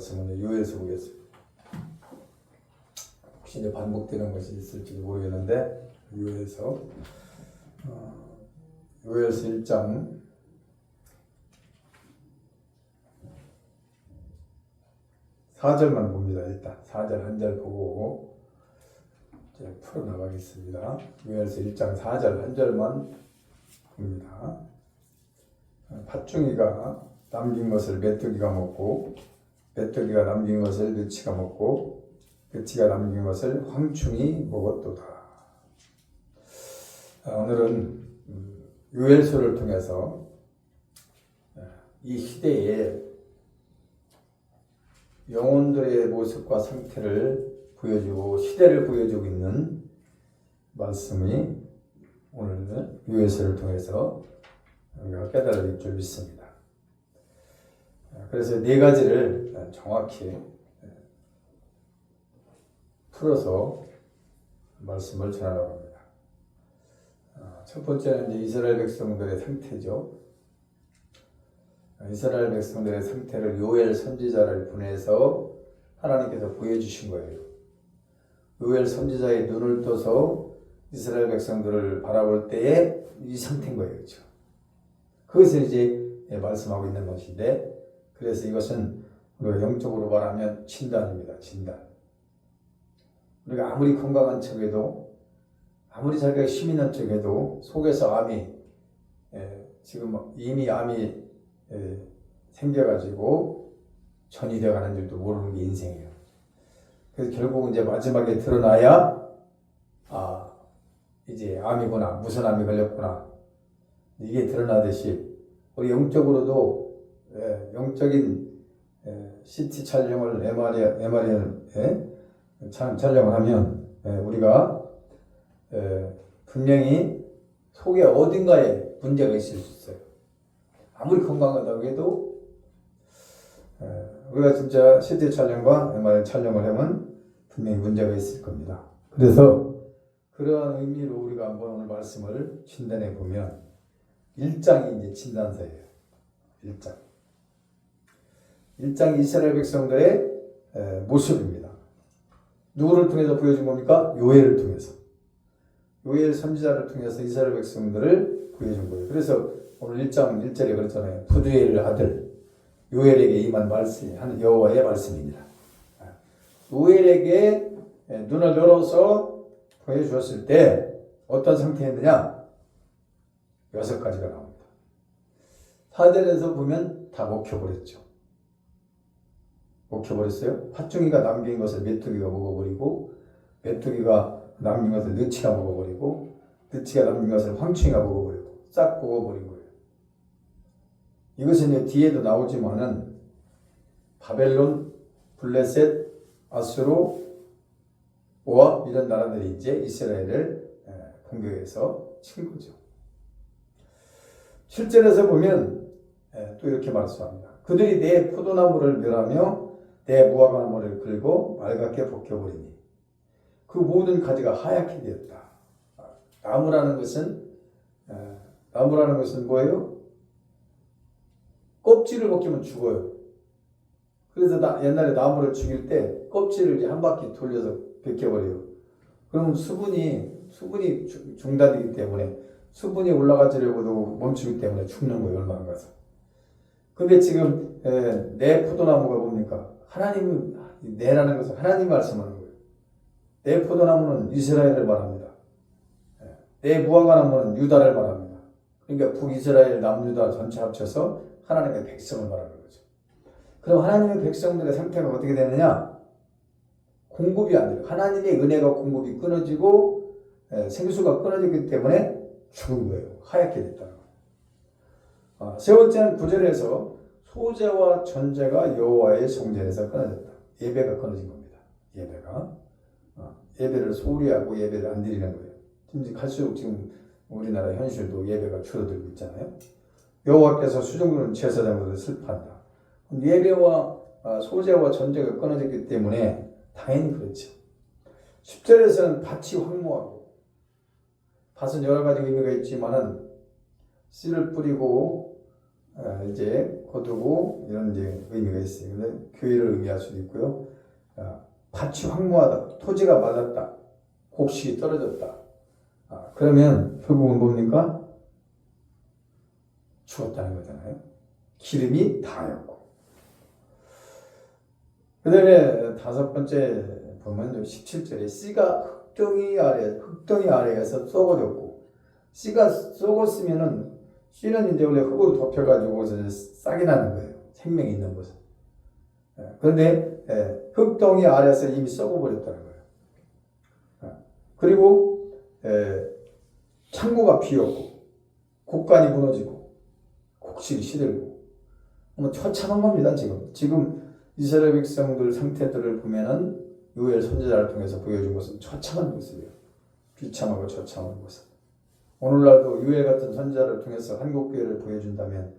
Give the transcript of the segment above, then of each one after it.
말씀은 요엘서 보겠습니다. 혹시 이제 반복되는 것이 있을지도 모르겠는데 요엘서 1장 4절만 봅니다. 일단 4절 한 절 보고 이제 풀어나가겠습니다. 요엘서 1장 4절 한 절만 봅니다. 팥중이가 남긴 것을 메뚜기가 먹고 메뚜기가 남긴 것을 느치가 먹고 느치가 남긴 것을 황충이 먹었도다. 오늘은 요엘서를 통해서 이 시대에 영혼들의 모습과 상태를 보여주고 시대를 보여주고 있는 말씀이 오늘 요엘서를 통해서 우리가 깨달을 줄 믿습니다. 그래서 네 가지를 정확히 풀어서 말씀을 전하려고 합니다. 첫 번째는 이제 이스라엘 백성들의 상태죠. 이스라엘 백성들의 상태를 요엘 선지자를 보내서 하나님께서 보여주신 거예요. 요엘 선지자의 눈을 떠서 이스라엘 백성들을 바라볼 때에 이 상태인 거예요. 그렇죠? 그것을 이제 말씀하고 있는 것인데, 그래서 이것은 우리가 영적으로 말하면 진단입니다. 진단. 우리가 아무리 건강한 척해도, 아무리 자기가 힘 있는 척해도 속에서 암이 지금 이미 암이 생겨가지고 전이 되어가는 줄도 모르는 게 인생이에요. 그래서 결국 이제 마지막에 드러나야 이제 암이구나, 무슨 암이 걸렸구나, 이게 드러나듯이 우리 영적으로도 영적인 CT 촬영을 MRI 촬영을 하면 우리가 분명히 속에 어딘가에 문제가 있을 수 있어요. 아무리 건강하다고 해도 우리가 진짜 CT 촬영과 MRI 촬영을 하면 분명히 문제가 있을 겁니다. 그래서 그러한 의미로 우리가 한번 오늘 말씀을 진단해 보면 1장이 이제 진단서예요. 1장 이스라엘 백성들의 모습입니다. 누구를 통해서 보여준 겁니까? 요엘을 통해서. 요엘 선지자를 통해서 이스라엘 백성들을 보여준 거예요. 그래서 오늘 1장 1절에 그랬잖아요. 부두엘 아들 요엘에게 임한 말씀이 하는 여호와의 말씀입니다. 요엘에게 눈을 열어서 보여주었을 때 어떤 상태였느냐? 6가지가 나옵니다. 4절에서 보면 다 먹혀버렸죠. 먹혀버렸어요. 팥중이가 남긴 것을 메뚜기가 먹어버리고 메뚜기가 남긴 것을 느치가 먹어버리고 느치가 남긴 것을 황충이가 먹어버리고 싹 먹어버린 거예요. 이것은 뒤에도 나오지만은 바벨론, 블레셋, 아수르, 모압 이런 나라들이 이제 이스라엘을 공격해서 친 거죠. 7절에서 보면 또 이렇게 말씀합니다. 그들이 내 포도나무를 멸하며 내 무화과나무를 긁고 말갛게 벗겨버리니 그 모든 가지가 하얗게 되었다. 나무라는 것은 뭐예요? 껍질을 벗기면 죽어요. 그래서 옛날에 나무를 죽일 때 껍질을 이제 한 바퀴 돌려서 벗겨버려요. 그러면 수분이 중단되기 때문에 수분이 올라가지려고도 멈추기 때문에 죽는 거예요. 얼마 안 가서. 근데 지금 내 포도나무가 뭡니까? 내라는 것은 하나님 말씀하는 거예요. 내 포도나무는 이스라엘을 말합니다. 내 무화과나무는 유다를 말합니다. 그러니까 북이스라엘, 남유다 전체 합쳐서 하나님의 백성을 말하는 거죠. 그럼 하나님의 백성들의 상태가 어떻게 되느냐? 공급이 안 돼요. 하나님의 은혜가 공급이 끊어지고 생수가 끊어지기 때문에 죽은 거예요. 하얗게 됐다는 거예요. 세 번째는 9절에서 소재와 전제가 여호와의 성전에서 끊어졌다. 예배가 끊어진 겁니다. 예배를 소리하고 예배를 안 드리는 거예요. 지금 갈수록 지금 우리나라 현실도 예배가 줄어들고 있잖아요. 여호와께서 수종드는 제사장들을 슬퍼한다. 예배와 소재와 전제가 끊어졌기 때문에 당연히 그렇죠. 10절에서는 밭이 황무하고, 밭은 여러 가지 의미가 있지만은 씨를 뿌리고 이제 거두고 이런 이제 의미가 있어요. 근데 교회를 의미할 수도 있고요. 밭이 황무하다, 토지가 말랐다, 곡식이 떨어졌다. 그러면 결국은 뭡니까? 죽었다는 거잖아요. 기름이 다였고. 그 다음에 다섯 번째 보면 17절에 씨가 흙덩이 아래에서 썩어졌고, 씨가 썩었으면은 씨는 이제 원래 흙으로 덮여가지고 싹이 나는 거예요. 생명이 있는 곳은. 그런데 흙덩이 아래에서 이미 썩어버렸다는 거예요. 그리고 창고가 비었고, 곡간이 무너지고, 곡식이 시들고, 처참한 겁니다. 지금 이스라엘 백성들 상태들을 보면은 요엘 선지자를 통해서 보여준 것은 처참한 모습이에요. 비참하고 처참한 모습. 오늘날도 요엘 같은 선지자를 통해서 한국 교회를 보여준다면,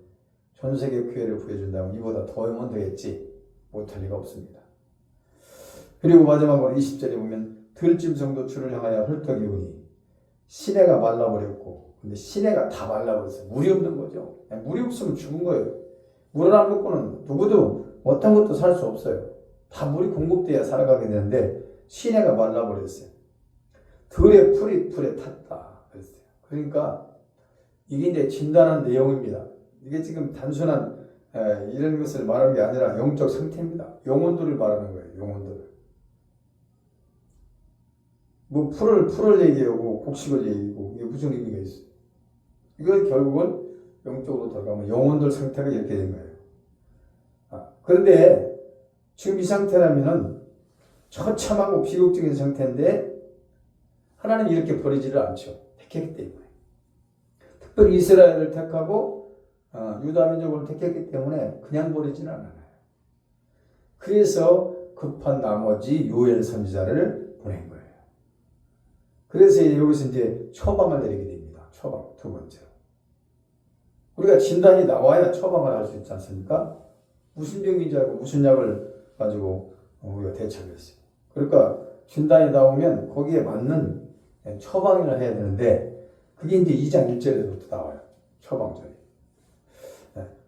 전 세계 교회를 보여준다면 이보다 더하면 되겠지 못할 리가 없습니다. 그리고 마지막으로 20절에 보면 들짐승도 주를 향하여 헐떡이 오니 시내가 말라버렸고, 근데 시내가 다 말라버렸어요. 물이 없는 거죠. 물이 없으면 죽은 거예요. 물을 안 먹고는 누구도 어떤 것도 살 수 없어요. 다 물이 공급돼야 살아가게 되는데 시내가 말라버렸어요. 들의 풀이 불에 탔다 그랬어요. 그러니까 이게 이제 진단한 내용입니다. 이게 지금 단순한 이런 것을 말하는 게 아니라 영적 상태입니다. 영혼들을 말하는 거예요. 영혼들을. 뭐 풀을 얘기하고 곡식을 얘기하고 이게 무슨 의미가 있어요? 이건 결국은 영적으로 들어가면 영혼들 상태가 이렇게 된 거예요. 그런데 지금 이 상태라면은 처참하고 비극적인 상태인데 하나님이 이렇게 버리지를 않죠. 택했기 때문에. 특별히 이스라엘을 택하고 유다 민족을 택했기 때문에 그냥 버리지는 않아요. 그래서 급한 나머지 요엘 선지자를 보낸 거예요. 그래서 여기서 이제 처방을 내리게 됩니다. 처방 두 번째로. 우리가 진단이 나와야 처방을 할 수 있지 않습니까? 무슨 병인지 알고 무슨 약을 가지고 우리가 대처를 했어요. 그러니까 진단이 나오면 거기에 맞는 처방을 해야 되는데 그게 이제 2장 1절에서부터 나와요. 처방전이.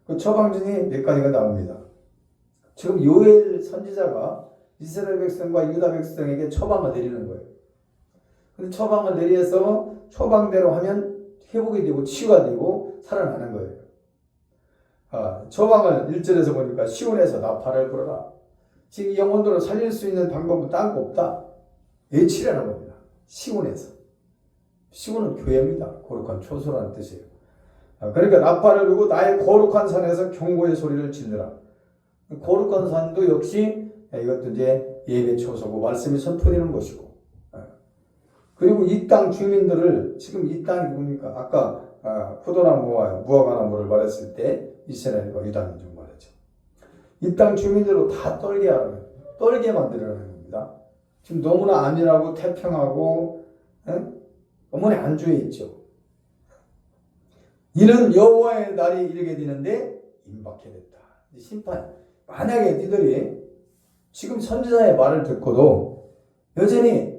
그 처방전이 몇 가지가 나옵니다. 지금 요엘 선지자가 이스라엘 백성과 유다 백성에게 처방을 내리는 거예요. 근데 처방을 내려서 처방대로 하면 회복이 되고 치유가 되고 살아나는 거예요. 처방을 1절에서 보니까 시온에서 나팔을 불어라. 지금 이 영혼들을 살릴 수 있는 방법은 딴 거 없다. 외치라는 겁니다. 시온에서. 시온은 교회입니다. 거룩한 초소라는 뜻이에요. 그러니까 나팔을 불고 나의 거룩한 산에서 경고의 소리를 지르라. 거룩한 산도 역시 이것도 이제 예배 초소고 말씀이 선포되는 것이고. 그리고 이 땅 주민들을 지금 이 땅이 뭡니까? 아까 포도나무와 무화과나무를 말했을 때 이스라엘과 유다 민족 말이죠. 이 땅 주민들로 다 떨게 만들어라는 겁니다. 지금 너무나 안전하고 태평하고 어머니 안주해 있죠. 이는 여호와의 날이 이르게 되는데 임박해 됐다. 심판. 만약에 니들이 지금 선지자의 말을 듣고도 여전히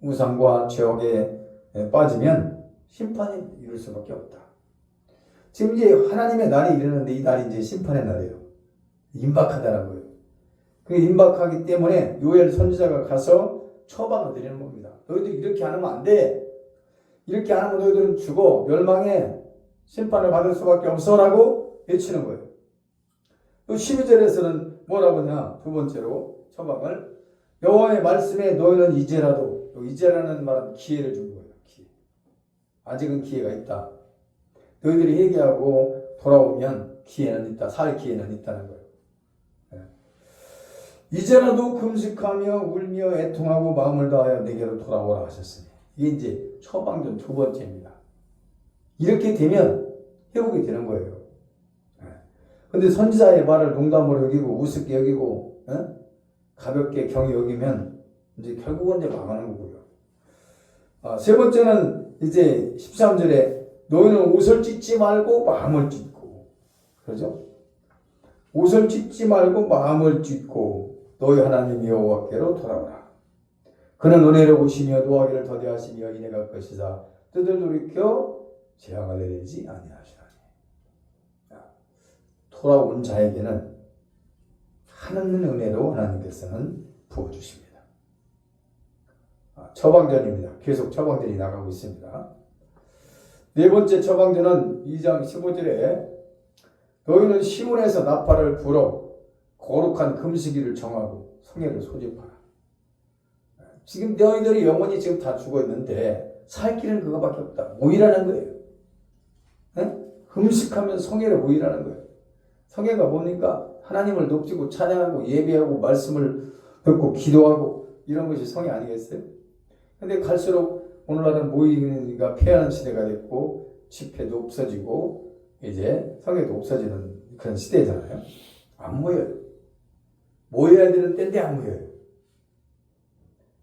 우상과 죄악에 빠지면 심판이 이룰 수밖에 없다. 지금 이제 하나님의 날이 이르는데 이 날이 이제 심판의 날이에요. 임박하다는 거예요. 그 임박하기 때문에 요엘 선지자가 가서 처방을 드리는 겁니다. 너희들 이렇게 안 하면 안 돼. 이렇게 안 하면 너희들은 죽어. 멸망해. 심판을 받을 수밖에 없어라고 외치는 거예요. 또 12절에서는 뭐라고 하냐? 두 번째로 처방을 여호와의 말씀에 너희는 이제라도, 이제라는 말은 기회를 준 거예요. 기회. 아직은 기회가 있다. 너희들이 회개하고 돌아오면 기회는 있다. 살 기회는 있다는 거예요. 이제라도 금식하며 울며 애통하고 마음을 다하여 내게로 돌아오라 하셨으니 이게 이제 처방전 두 번째입니다. 이렇게 되면 회복이 되는 거예요. 근데 선지자의 말을 농담으로 여기고 우습게 여기고 가볍게 경히 여기면 이제 결국은 이제 망하는 거고요. 세 번째는 이제 13절에 너희는 옷을 찢지 말고 마음을 찢고, 그러죠? 옷을 찢지 말고 마음을 찢고 너희 하나님 여호와께로 돌아오라. 그는 은혜로우시며 노하기를 더디하시며 인애가 것이다. 뜻을 돌이켜 재앙을 내리지 아니하시나니. 돌아온 자에게는 하는 은혜로 하나님께서는 부어주십니다. 처방전입니다. 계속 처방전이 나가고 있습니다. 네 번째 처방전은 2장 15절에 너희는 시온에서 나팔을 불어 거룩한 금식일을 정하고 성회를 소집하라. 지금 너희들이 영혼이 지금 다 죽어 있는데 살 길은 그거밖에 없다. 모이라는 거예요. 네? 금식하면 성회를 모이라는 거예요. 성회가 뭡니까? 하나님을 높이고 찬양하고 예배하고 말씀을 듣고 기도하고 이런 것이 성회 아니겠어요? 근데 갈수록 오늘날은 모이기가 폐하는 시대가 됐고 집회도 없어지고 이제 성회도 없어지는 그런 시대잖아요. 안 모여요. 모여야 되는 때인데 안 모여요.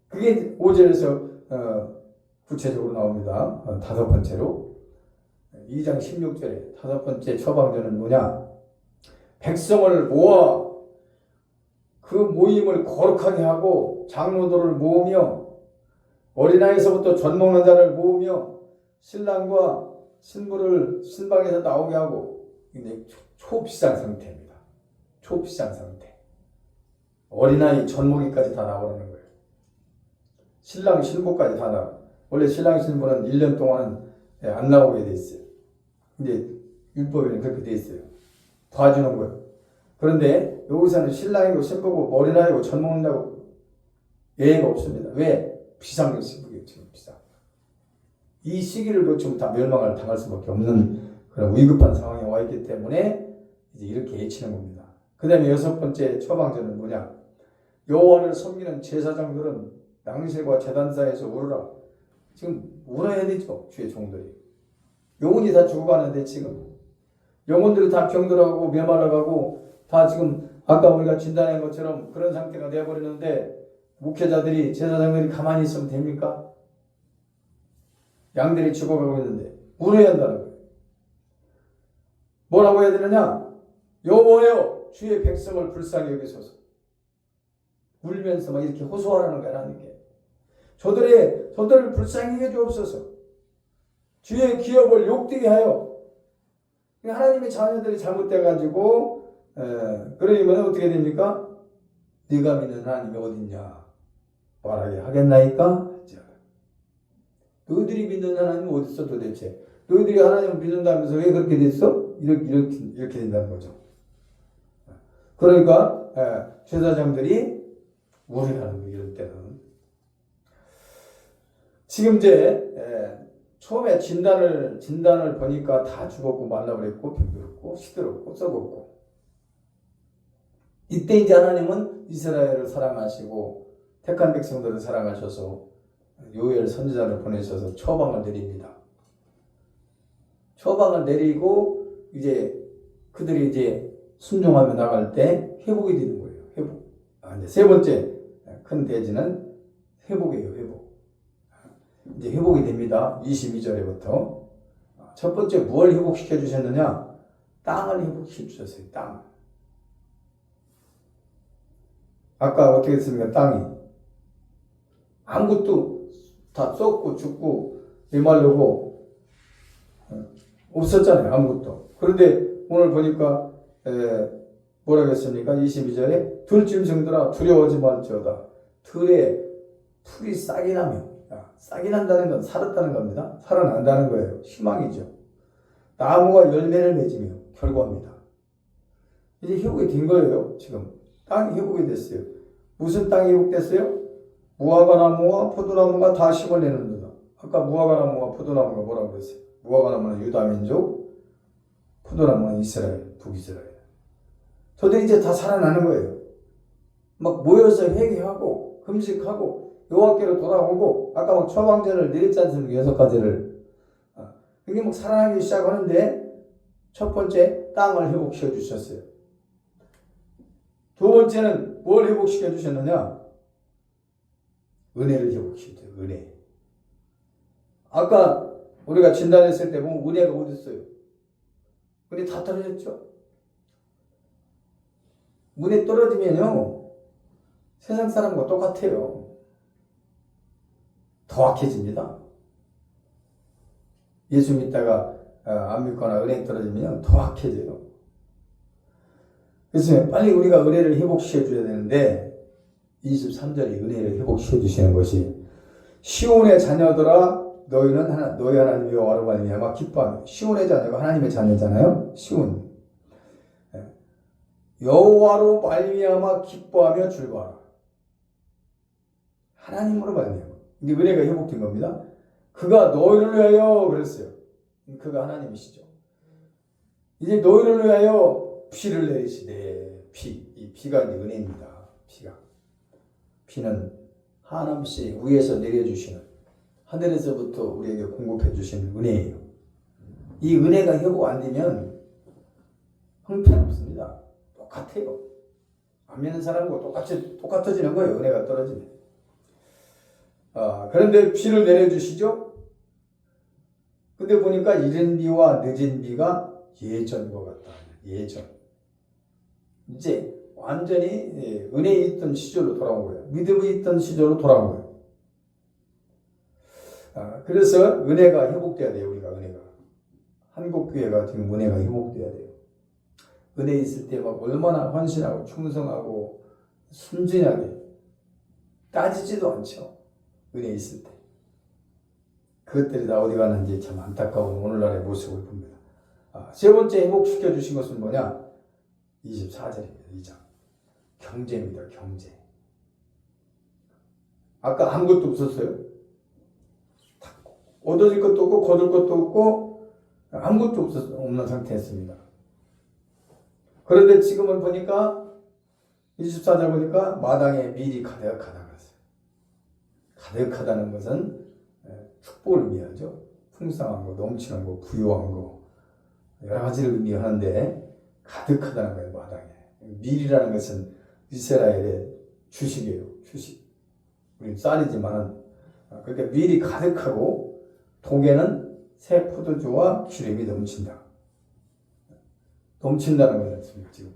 그게 5절에서 구체적으로 나옵니다. 다섯 번째로 2장 16절에 다섯 번째 처방전은 뭐냐? 백성을 모아 그 모임을 거룩하게 하고 장로들을 모으며 어린아이에서부터 젖 먹는 자를 모으며 신랑과 신부를 신방에서 나오게 하고 이제 초비상 상태입니다. 초비상 상태. 어린아이 젖 먹이까지 다 나오는 거예요. 신랑 신부까지 다 나와. 원래 신랑 신부는 1년 동안 안 나오게 돼 있어요. 근데 율법에는 그렇게 돼 있어요. 봐주는 거예요. 그런데 여기서는 신랑이고 신부고 어린아이고 젖 먹는다고 예외가 없습니다. 왜? 비상적 시국이에요. 지금 비상. 이 시기를 놓치면 다 멸망을 당할 수밖에 없는 그런 위급한 상황에 와 있기 때문에 이제 이렇게 외치는 겁니다. 그 다음에 여섯 번째 처방전은 뭐냐? 여호와를 섬기는 제사장들은 낭실과 제단사에서 울으라. 지금 울어야 되죠. 주의 종들이. 영혼이 다 죽어가는데 지금 영혼들이 다 병들어가고 메말라가고 다 지금 아까 우리가 진단한 것처럼 그런 상태가 되어버리는데 목회자들이 제사장들이 가만히 있으면 됩니까? 양들이 죽어가고 있는데 울어야 한다는 거예요. 뭐라고 해야 되느냐? 여호와여 주의 백성을 불쌍히 여기소서. 울면서 막 이렇게 호소하라는 거야. 하나님께. 저들을 불쌍히 여주옵소서. 주의 기업을 욕되게 하여. 하나님의 자녀들이 잘못돼가지고 그러면 어떻게 됩니까? 네가 믿는 하나님이 어딨냐 말하게 하겠나이까? 너희들이 믿는 하나님은 어디 있어 도대체? 너희들이 하나님을 믿는다면서 왜 그렇게 됐어? 이렇게 된다는 거죠. 그러니까 제사장들이 우려하는 거예요. 이럴 때는. 지금 이제 처음에 진단을 보니까 다 죽었고 말라버렸고 병들었고 시들었고 썩었고. 이때 이제 하나님은 이스라엘을 사랑하시고 택한 백성들을 사랑하셔서 요엘 선지자를 보내셔서 처방을 내립니다. 처방을 내리고 이제 그들이 이제 순종하며 나갈 때 회복이 되는 거예요. 회복. 이제 세 번째 큰 대지는 회복이에요. 회복. 이제 회복이 됩니다. 22절에부터. 첫 번째 무엇을 회복시켜 주셨느냐? 땅을 회복시켜 주셨어요. 땅. 아까 어떻게 했습니까? 땅이. 아무것도 다 썩고 죽고 메말르고 없었잖아요. 아무것도. 그런데 오늘 보니까 뭐라고 했습니까? 22절에 들짐승들아 두려워하지 말지어다. 들에 풀이 싹이 나며 싹이 난다는 건 살았다는 겁니다. 살아난다는 거예요. 희망이죠. 나무가 열매를 맺으며 결과입니다. 이제 회복이 된 거예요. 지금 땅이 회복이 됐어요. 무슨 땅이 회복됐어요? 무화과나무와 포도나무가 다 심을 내는도다. 아까 무화과나무와 포도나무가 뭐라고 그랬어요? 무화과나무는 유다민족, 포도나무는 이스라엘, 북이스라엘. 저들이 이제 다 살아나는 거예요. 막 모여서 회개하고 금식하고 여호와께로 돌아오고 아까 막 처방전을 내렸지 않습니까? 6가지를. 그게 막 살아나기 시작하는데 첫 번째 땅을 회복시켜 주셨어요. 두 번째는 뭘 회복시켜 주셨느냐? 은혜를 회복시켰죠. 은혜. 아까 우리가 진단했을 때 보면 은혜가 어디 있어요? 은혜 다 떨어졌죠. 은혜 떨어지면요 세상 사람과 똑같아요. 더 악해집니다. 예수 믿다가 안 믿거나 은혜 떨어지면 더 악해져요. 그래서 빨리 우리가 은혜를 회복시켜 줘야 되는데 23절이 은혜를 회복시켜 주시는 것이 시온의 자녀들아 너희는 너희 하나님 여호와로 말미암아 기뻐하며 시온의 자녀가 하나님의 자녀잖아요. 시온 여호와로 말미암아 기뻐하며 즐거워하라. 하나님으로 말미암아 이제 은혜가 회복된 겁니다. 그가 너희를 위하여 그랬어요. 그가 하나님이시죠. 이제 너희를 위하여 비를 내리시되 이 비가 이제 은혜입니다. 비는 한없이 위에서 내려주시는 하늘에서부터 우리에게 공급해 주시는 은혜예요. 이 은혜가 회복 안 되면 형편없습니다. 똑같아요. 안 믿는 사람과 똑같아지는 거예요. 은혜가 떨어지면. 그런데 비를 내려주시죠. 근데 보니까 이른 비와 늦은 비가 예전과 같다. 예전. 이제 완전히 은혜에 있던 시절로 돌아온 거예요. 믿음에 있던 시절로 돌아온 거예요. 그래서 은혜가 회복돼야 돼요. 우리가 은혜가. 한국교회가 지금 은혜가 회복돼야 돼요. 은혜 있을 때 막 얼마나 헌신하고 충성하고 순진하게 따지지도 않죠. 은혜 있을 때. 그것들이 다 어디 가는지 참 안타까운 오늘날의 모습을 봅니다. 세 번째 회복시켜 주신 것은 뭐냐? 24절입니다. 2장. 경제입니다. 경제. 아까 아무것도 없었어요. 얻어질 것도 없고 거둘 것도 없고 아무것도 없는 상태였습니다. 그런데 지금은 보니까 24절 보니까 마당에 밀이 가득하다 그랬어요. 가득하다는 것은 축복을 의미하죠. 풍성한 거, 넘치는 거, 부유한 거 여러 가지를 의미하는데 가득하다는 거예요. 마당에. 밀이라는 것은 이스라엘의 주식이에요. 주식. 우리 쌀이지만 그러니까 밀이 가득하고 독에는 새 포도주와 기름이 넘친다. 넘친다는 거였습니다. 지금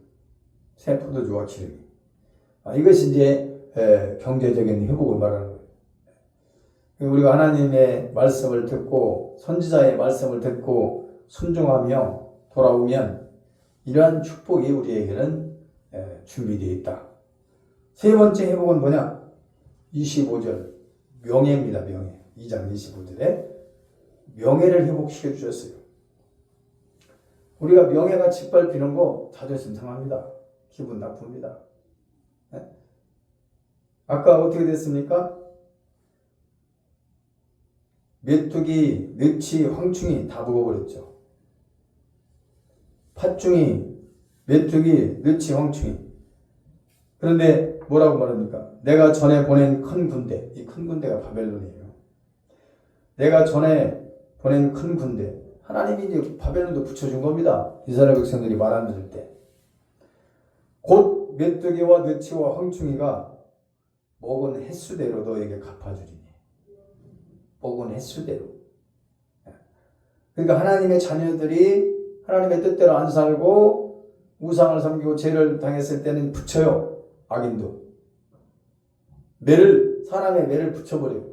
새 포도주와 기름이. 이것이 이제 경제적인 회복을 말하는 거예요. 우리가 하나님의 말씀을 듣고 선지자의 말씀을 듣고 순종하며 돌아오면 이러한 축복이 우리에게는 준비되어 있다. 세 번째 회복은 뭐냐? 25절 명예입니다. 명예. 2장 25절에 명예를 회복시켜 주셨어요. 우리가 명예가 짓밟히는 거 자존심 상합니다. 기분 나쁩니다. 아까 어떻게 됐습니까? 메뚜기, 느치, 황충이 다 먹어버렸죠. 팥중이, 메뚜기, 느치, 황충이. 그런데 뭐라고 말합니까? 내가 전에 보낸 큰 군대, 이 큰 군대가 바벨론이에요. 내가 전에 보낸 큰 군대, 하나님이 이제 바벨론도 붙여준 겁니다. 이스라엘 백성들이 말 안 들을 때. 곧 메뚜기와 느치와 황충이가 먹은 횟수대로 너에게 갚아주리니. 먹은 횟수대로. 그러니까 하나님의 자녀들이 하나님의 뜻대로 안 살고 우상을 섬기고 죄를 당했을 때는 붙여요. 악인도. 사람의 매를 붙여버려요.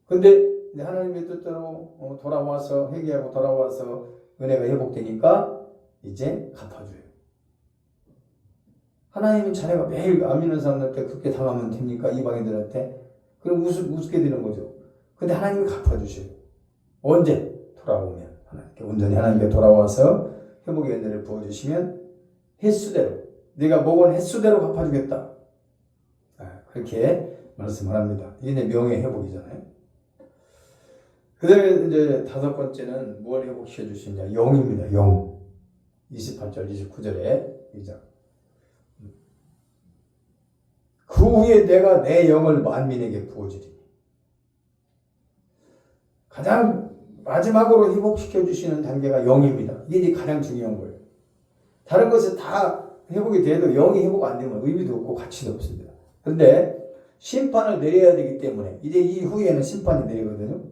근데 하나님의 뜻대로 돌아와서 회개하고 돌아와서 은혜가 회복되니까 이제 갚아줘요. 하나님은 자네가 매일 안 믿는 사람들한테 그렇게 당하면 됩니까? 이방인들한테? 그럼 우습게 되는 거죠. 근데 하나님이 갚아주셔요. 언제? 돌아오면. 온전히 하나님께 돌아와서 회복의 은혜를 부어주시면 횟수대로 네가 먹은 횟수대로 갚아주겠다. 그렇게 말씀을 합니다. 이게 명예 회복이잖아요. 그 다음에 이제 다섯 번째는 뭘 회복시켜 주시냐? 영입니다. 영. 28절, 29절에 2장. 그 후에 내가 내 영을 만민에게 부어주리니. 가장 마지막으로 회복시켜 주시는 단계가 영입니다. 이게 이제 가장 중요한 거예요. 다른 것은 다 회복이 돼도 영이 회복 안 되면 의미도 없고 가치도 없습니다. 그런데 심판을 내려야 되기 때문에 이제 이후에는 심판이 내리거든요.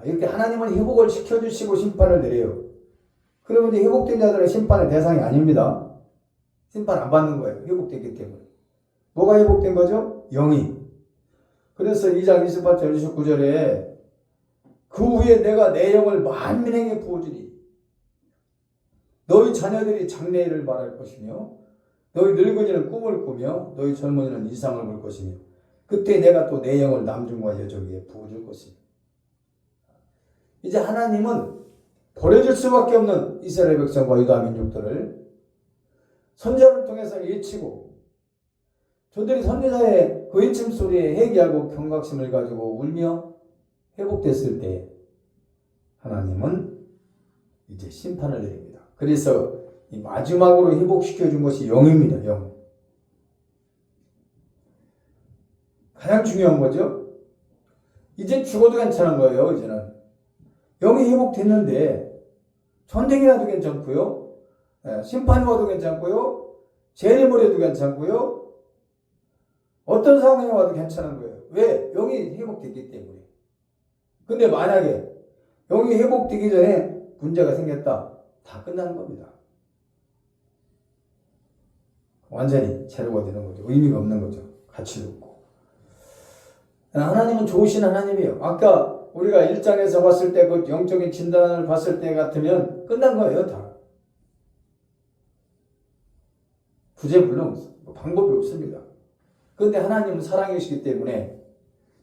이렇게 하나님은 회복을 시켜주시고 심판을 내려요. 그러면 이제 회복된 자들은 심판의 대상이 아닙니다. 심판 안 받는 거예요. 회복됐기 때문에. 뭐가 회복된 거죠? 영이. 그래서 2장 28절 29절에 그 후에 내가 내 영을 만민에게 부어주리. 너희 너희 자녀들이 장래일을 말할 것이며 너희 늙은이는 꿈을 꾸며 너희 젊은이는 이상을 볼 것이며 그때 내가 또 내 영을 남중과 여족 위에 부어줄 것이며. 이제 하나님은 버려질 수밖에 없는 이스라엘 백성과 유다 민족들을 선지자를 통해서 예치고 저들이 선지자의 그 외침 소리에 회개하고 경각심을 가지고 울며 회복됐을 때 하나님은 이제 심판을 내립니다. 그래서 이 마지막으로 회복시켜 준 것이 영입니다. 영. 가장 중요한 거죠. 이제 죽어도 괜찮은 거예요. 이제는 영이 회복됐는데 전쟁이 나도 괜찮고요. 심판이 와도 괜찮고요. 재림이 와도 괜찮고요. 어떤 상황이 와도 괜찮은 거예요. 왜? 영이 회복됐기 때문에. 근데 만약에 영이 회복되기 전에 문제가 생겼다. 다 끝나는 겁니다. 완전히 제로가 되는 거죠. 의미가 없는 거죠. 가치도 없고. 하나님은 좋으신 하나님이에요. 아까 우리가 1장에서 봤을 때 그 영적인 진단을 봤을 때 같으면 끝난 거예요. 다. 구제불능 방법이 없습니다. 그런데 하나님은 사랑이시기 때문에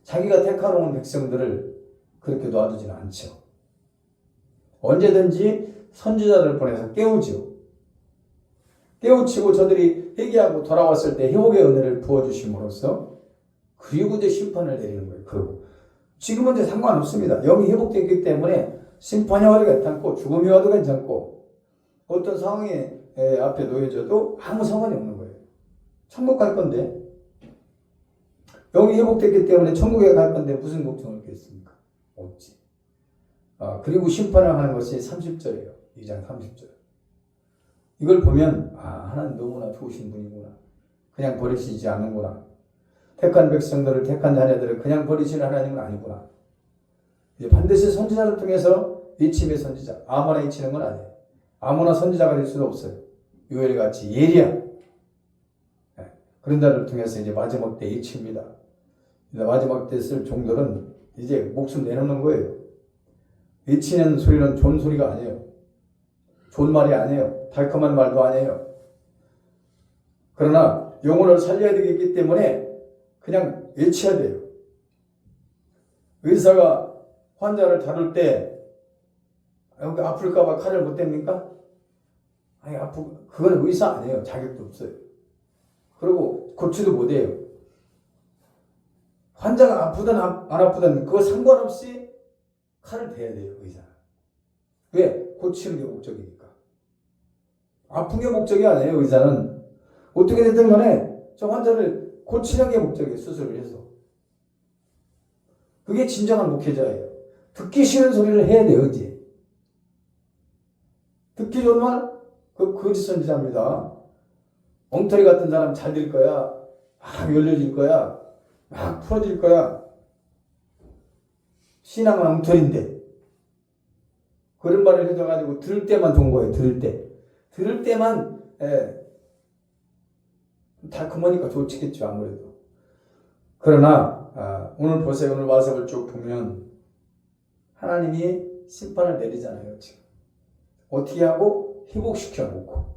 자기가 택하러 온 백성들을 그렇게 놔두지는 않죠. 언제든지 선지자를 보내서 깨우죠. 깨우치고 저들이 회개하고 돌아왔을 때 회복의 은혜를 부어주심으로써 그리고 이제 심판을 내리는 거예요. 그리고 지금은 이제 상관없습니다. 영이 회복됐기 때문에 심판이 와도 괜찮고 죽음이 와도 괜찮고 어떤 상황이 앞에 놓여져도 아무 상관이 없는 거예요. 천국 갈 건데 영이 회복됐기 때문에 천국에 갈 건데 무슨 걱정을 겠습니까? 없지. 그리고 심판을 하는 것이 30절이에요. 2장 30절. 이걸 보면 하나님 너무나 좋으신 분이구나. 그냥 버리시지 않는구나. 택한 백성들을 택한 자녀들을 그냥 버리시는 하나님은 아니구나. 이제 반드시 선지자를 통해서 이침의 선지자. 아무나 이치는 건 아니에요. 아무나 선지자가 될 수도 없어요. 요엘 같이 예리야. 그런 자를 통해서 이제 마지막 때 이칩니다. 마지막 때 쓸 종들은 이제 목숨 내놓는 거예요. 이치는 소리는 좋은 소리가 아니에요. 좋은 말이 아니에요. 달콤한 말도 아니에요. 그러나 영혼을 살려야 되기 때문에 그냥 외쳐야 돼요. 의사가 환자를 다룰 때 여기 아플까봐 칼을 못 댑니까? 아니 그건 의사 아니에요. 자격도 없어요. 그리고 고치도 못해요. 환자가 아프든 안 아프든 그거 상관없이 칼을 대야 돼요. 의사는. 왜? 고치는 게 목적이니까. 아픈 게 목적이 아니에요. 의사는. 어떻게 됐든 간에 저 환자를 고치는 게 목적이에요. 수술을 해서. 그게 진정한 목회자예요. 듣기 싫은 소리를 해야 돼요. 이제. 듣기 좋은 말? 그 거짓 선지자입니다. 엉터리 같은 사람 잘 될 거야. 막 열려질 거야. 막 풀어질 거야. 신앙은 엉터리인데. 그런 말을 해줘가지고 들을 때만 좋은 거예요. 들을 때. 들을 때만 달콤하니까 좋겠죠. 아무래도. 그러나 오늘 보세요. 오늘 말씀을 쭉 보면 하나님이 심판을 내리잖아요. 지금. 어떻게 하고? 회복시켜놓고.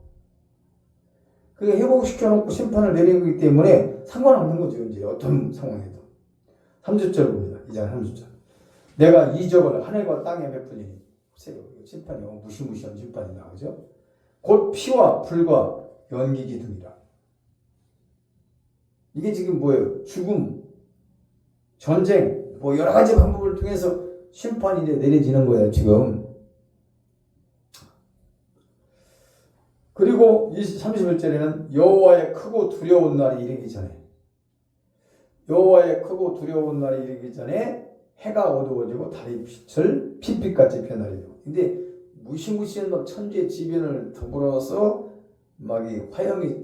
그게 회복시켜놓고 심판을 내린 거기 때문에 상관없는 거죠. 이제 어떤 상황에도. 30절 봅니다. 2장 30절. 내가 이적을 하늘과 땅에 베푸니. 보세요. 심판이 무시무시한 심판이 나오죠. 곧 피와 불과 연기 기둥이라. 이게 지금 뭐예요? 죽음, 전쟁, 뭐 여러 가지 방법을 통해서 심판이 이제 내려지는 거예요. 지금. 그리고 31절에는 여호와의 크고 두려운 날이 이르기 전에 여호와의 크고 두려운 날이 이르기 전에 해가 어두워지고 달이 빛을 핏빛같이 변하리요. 근데 무시무시한 막 천재 지변을 더불어서 막 이 화염이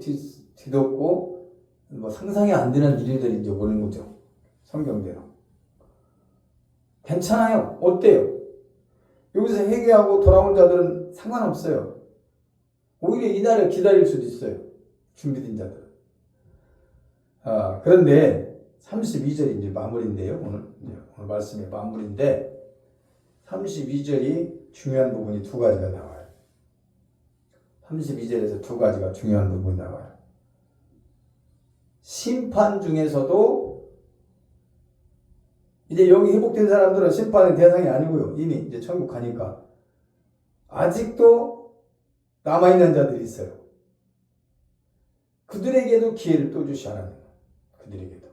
뒤덮고 뭐 상상이 안 되는 일들이 이제 오는 거죠. 성경대로. 괜찮아요. 어때요? 여기서 회개하고 돌아온 자들은 상관없어요. 오히려 이날을 기다릴 수도 있어요. 준비된 자들은. 그런데 32절이 이제 마무리인데요. 오늘 말씀의 마무리인데 32절이 중요한 부분이 두 가지가 나와요. 32절에서 두 가지가 중요한 부분이 나와요. 심판 중에서도 이제 여기 회복된 사람들은 심판의 대상이 아니고요. 이미 이제 천국 가니까 아직도 남아있는 자들이 있어요. 그들에게도 기회를 또 주시 하나님. 그들에게도.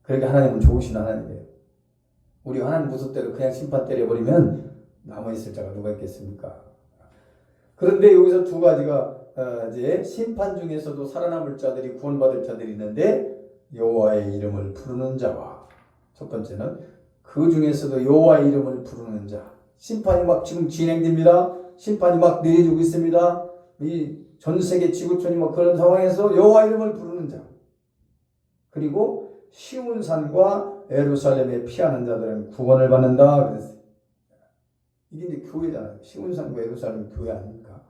그러니까 하나님은 좋으신 하나님이에요. 우리 하나님 모습대로 그냥 심판 때려버리면 남아있을 자가 누가 있겠습니까? 그런데 여기서 두 가지가 이제 심판 중에서도 살아남을 자들이 구원받을 자들이 있는데 여호와의 이름을 부르는 자와 첫 번째는 그 중에서도 여호와의 이름을 부르는 자. 심판이 막 지금 진행됩니다. 심판이 막 내려지고 있습니다. 이 전 세계 지구촌이 막 그런 상황에서 여호와 이름을 부르는 자. 그리고 시온산과 예루살렘에 피하는 자들은 구원을 받는다 그랬어요. 이게 이제 교회잖아요. 시온산과 예루살렘 교회 아닙니까?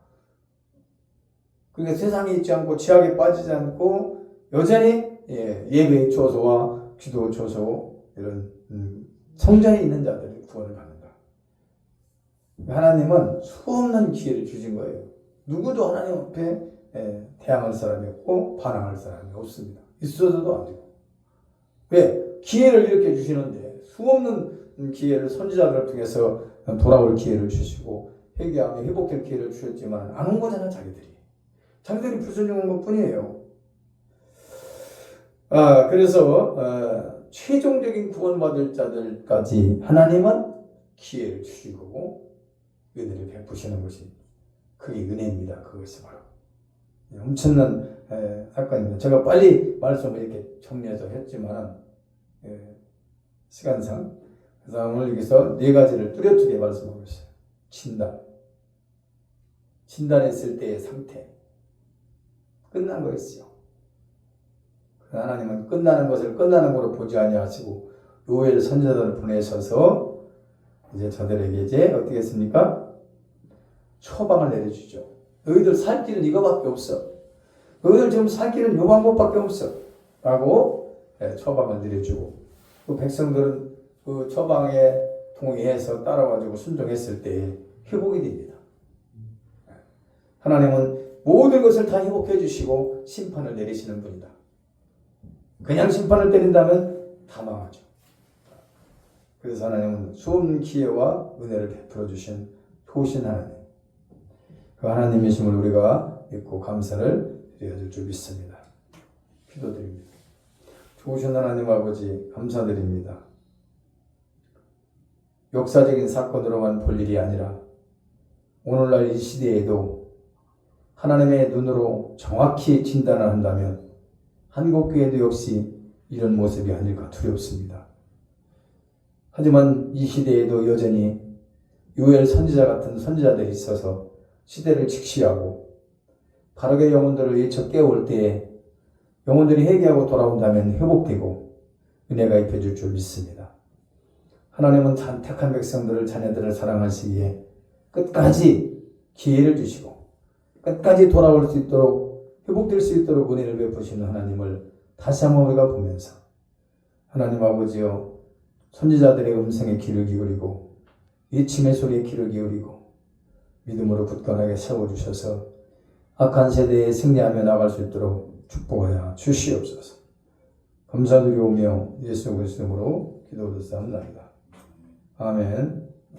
그러니까 세상에 있지 않고 지악에 빠지지 않고 여전히 예배 초소와 기도 초소 이런 성전에 있는 자들이 구원을 받는다. 하나님은 수없는 기회를 주신 거예요. 누구도 하나님 앞에 대항할 사람이 없고 반항할 사람이 없습니다. 있어서도 안 되고. 왜? 기회를 이렇게 주시는데 수없는 기회를 선지자들을 통해서 돌아올 기회를 주시고 회개하며 회복될 기회를 주셨지만 안 온 거잖아 자기들이. 자기들이 불순종한 것뿐이에요. 그래서 최종적인 구원받을 자들까지 하나님은 기회를 주시고 은혜를 베푸시는 것이 그게 은혜입니다. 그것이 바로 엄청난 사건입니다. 제가 빨리 말씀을 이렇게 정리해서 했지만 시간상 그래서 오늘 여기서 네 가지를 뚜렷하게 말씀하고 있어요. 진단했을 때의 상태 끝난 거였어요. 하나님은 끝나는 것을 끝나는 거로 보지 아니하시고 요엘 선지자들을 보내셔서 이제 저들에게 이제 어떻게 했습니까? 처방을 내려주죠. 너희들 살 길은 이거밖에 없어. 너희들 지금 살 길은 요 방법밖에 없어. 라고 처방을 내려주고 그 백성들은 그 처방에 동의해서 따라와주고 순종했을 때 회복이 됩니다. 하나님은 모든 것을 다 회복해 주시고 심판을 내리시는 분이다. 그냥 심판을 때린다면 다 망하죠. 그래서 하나님은 수없는 기회와 은혜를 베풀어 주신 좋으신 하나님. 그 하나님이심을 우리가 믿고 감사를 드려야 줄 믿습니다. 기도드립니다. 좋으신 하나님 아버지 감사드립니다. 역사적인 사건으로만 볼 일이 아니라 오늘날 이 시대에도 하나님의 눈으로 정확히 진단을 한다면 한국교회도 역시 이런 모습이 아닐까 두렵습니다. 하지만 이 시대에도 여전히 요엘 선지자 같은 선지자들이 있어서 시대를 직시하고 바르게 영혼들을 일쳐 깨울 때에 영혼들이 회개하고 돌아온다면 회복되고 은혜가 입혀줄 줄 믿습니다. 하나님은 택한 백성들을 자녀들을 사랑하시기에 끝까지 기회를 주시고 끝까지 돌아올 수 있도록 회복될 수 있도록 은혜를 베푸시는 하나님을 다시 한번 우리가 보면서 하나님 아버지여 선지자들의 음성에 귀를 기울이고 외침의 소리에 귀를 기울이고 믿음으로 굳건하게 세워주셔서 악한 세대에 승리하며 나갈 수 있도록 축복하여 주시옵소서. 감사드리오며 예수 그리스도 이름으로 기도드렸사옵나이다. 아멘.